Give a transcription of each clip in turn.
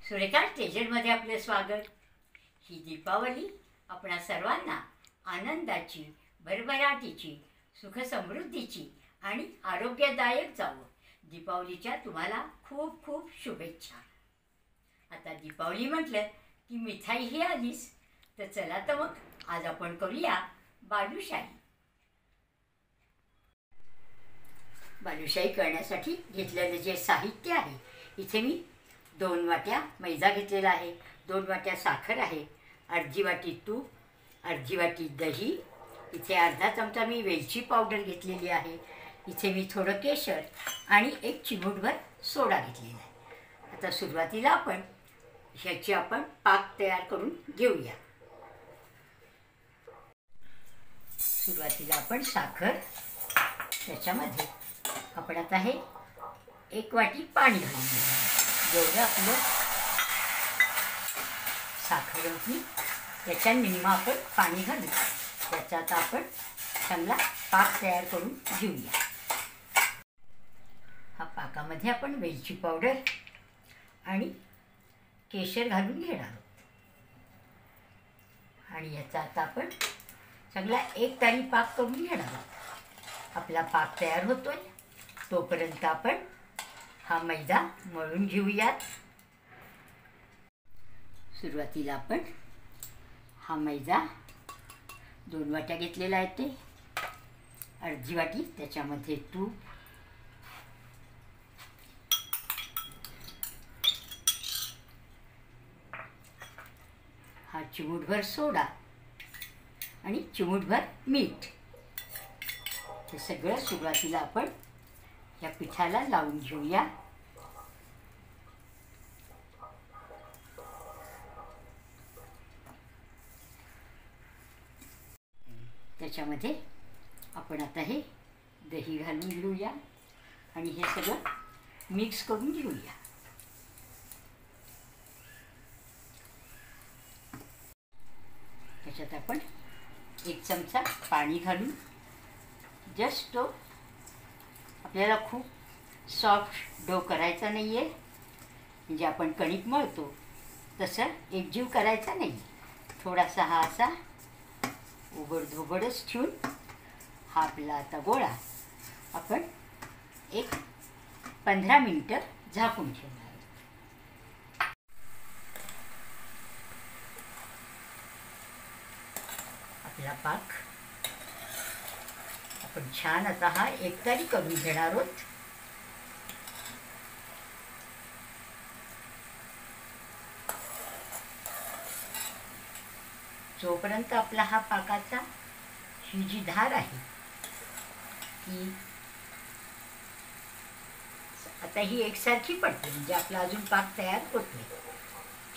सुरेखा स्टेजमध्ये आपले स्वागत। ही दीपावली आपणा सर्वांना आनंदाची, भरभराटीची, सुखसमृद्धीची आणि आरोग्यदायक जावो। दीपावलीच्या तुम्हाला खूप खूप शुभेच्छा। आता दीपावली म्हटलं की मिठाई ही आलीच, तर चला तर मग आज आपण करूया बालुशाही। बालुशाही करण्यासाठी घेतलेले जे साहित्य आहे, इथे मी 2 वाट्या मैदा घेतलेला आहे, 2 वाट्या साखर आहे, अर्धी वाटी तूप, अर्धी वाटी दही, इथे अर्धा चमचा मी वेलची पावडर घेतलेली आहे, इथे मी थोडं केशर आणि 1 चिमूटभर सोडा घेतलेला आहे। आता सुरुवातीला आपण ह्याची पाक तयार करून घेऊया। सुरुवातीला आपण साखर, त्याच्यामध्ये आपण आता हे 1 वाटी पाणी घालून घेऊया। जेवढं आपलं साखर होती त्याच्या निम्मा आपण पाणी घालू, त्याचा आता आपण चांगला पाक तयार करून घेऊया। हा पाकामध्ये आपण वेलची पावडर आणि केशर घालून घेणार आहोत आणि याचा आता आपण चांगला एक तारी पाक करून घेणार आहोत। आपला पाक तयार होतोय तोपर्यंत आपण हा मैदा मळून घेऊयात। सुरुवातीला आपण हा मैदा 2 वाट्या घेतलेला आहे, ते अर्धी वाटी त्याच्यामध्ये तूप, हा चिमूटभर सोडा आणि चिमूटभर मीठ, हे सगळं सुरुवातीला आपण या पिठाला लावून घेऊया। त्याच्यामध्ये आपण आता हे दही घालून घेऊया आणि हे सगळं मिक्स करून घेऊया। त्याच्यात आपण 1 चमचा पाणी घालून जस्ट तो, आपल्याला खूप सॉफ्ट डो करायचा नाही आहे, म्हणजे आपण कणिक मळतो तसं एकजीव करायचा नाही, थोडासा हा असा उघडधोबडच ठेवून हा आपला आता गोळा आपण 15 मिनिटं झाकून ठेवणार आहे। आपला पाक आपण छान आता हा एकतारी करून घेणार आहोत। जोपर्यंत आपला हा पाकाचा ही जी धार आहे ती आता ही एकसारखी पडते, म्हणजे आपला अजून पाक तयार होत नाही।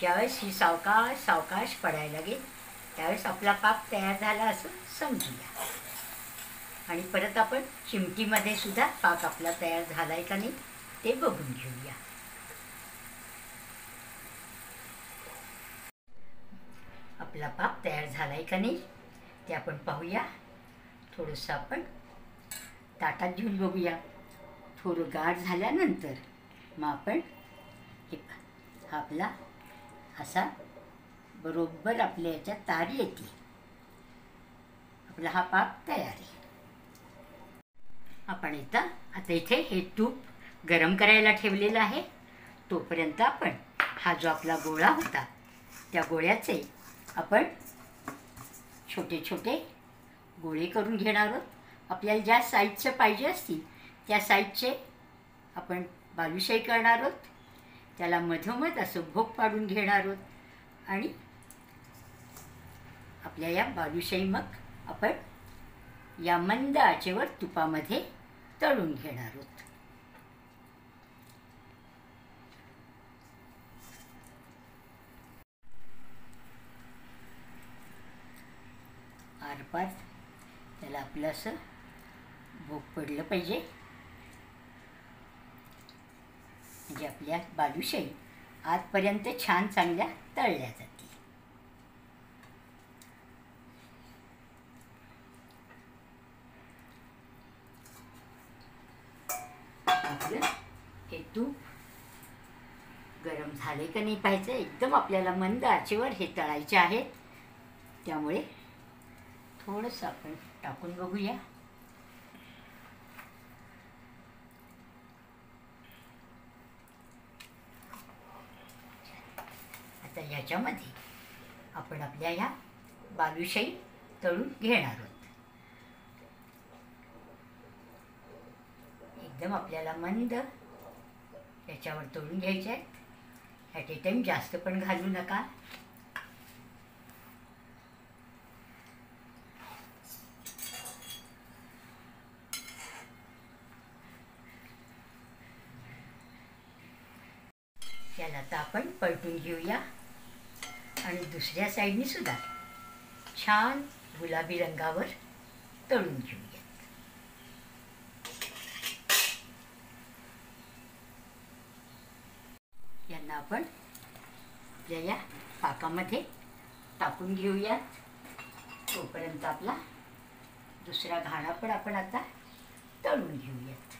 ज्यावेळेस ही सावकाश सावकाश पडायला लागेल त्यावेळेस आपला पाक तयार झाला असं समजूया। आणि परत आपण चिमटीमध्ये सुद्धा पाक आपला तयार झाला आहे का नाही ते बघून घेऊया। आपला पाक तयार झाला आहे का नाही ते आपण पाहूया। थोडंसं आपण ताटात घेऊन बघूया। थोडं गार झाल्यानंतर मग आपण हा आपला असा बरोबर आपल्या याच्यात तार येते, आपला हा पाक तयार आहे। आपण आता इथे हे तूप गरम करायला ठेवलेलं आहे, तोपर्यंत आपण हा जो आपला गोळा होता त्या गोळ्याचे आपण छोटे छोटे गोळे करून घेणार आहोत। आपल्याला ज्या साईजचे पाहिजे असतील त्या साईजचे आपण बालुशाही करणार आहोत। त्याला मधोमध असं भोक पाडून घेणार आहोत आणि आपल्या या बालुशाही मग आपण या मंद आचेवर तुपामध्ये तळून घेणार आहोत। आरपार त्याला आपलं असं भोक पडलं पाहिजे, म्हणजे आपल्या बालुशाही आजपर्यंत छान चांगल्या तळल्या जातील। आपलं हे तूप गरम झाले का नाही पाहायचं. एकदम आपल्याला मंद आचेवर हे तळायचे आहेत. त्यामुळे थोडंसं आपण टाकून बघूया. आता याच्यामध्ये आपण आपल्या ह्या बालुशाही तळून घेणार आहोत. एकदम आपल्याला मंद याच्यावर तळून घ्यायचे आहेत. ॲट ए टाईम जास्त पण घालू नका. याला आता आपण पलटून घेऊया आणि दुसऱ्या साईडनी सुद्धा छान गुलाबी रंगावर तळून घेऊयात. यांना आपण आपल्या या पाकामध्ये टाकून घेऊयात. तोपर्यंत आपला दुसरा घाणा पण आपण आता तळून घेऊयात.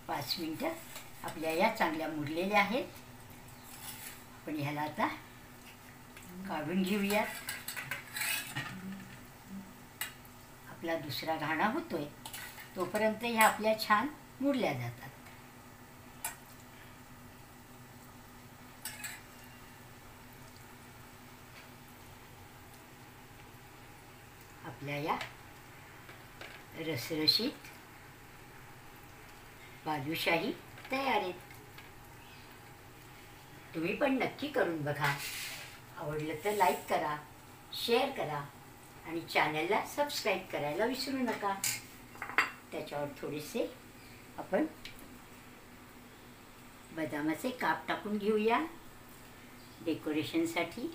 पाच मिनटं आपल्या या चांगल्या मुरलेल्या आहेत. आपण ह्याला आता काढून घेऊयात. आपला दुसरा घाणा होतोय तोपर्यंत ह्या आपल्या छान मुरल्या जातात. आपल्या या रसरशीत बालुशाही तयार आहेत. तुम्ही पण नक्की करून बघा. आवडलं तर लाईक करा, शेअर करा आणि चॅनलला सबस्क्राईब करायला विसरू नका. त्याच्यावर थोडेसे आपण बदामाचे काप टाकून घेऊया डेकोरेशनसाठी.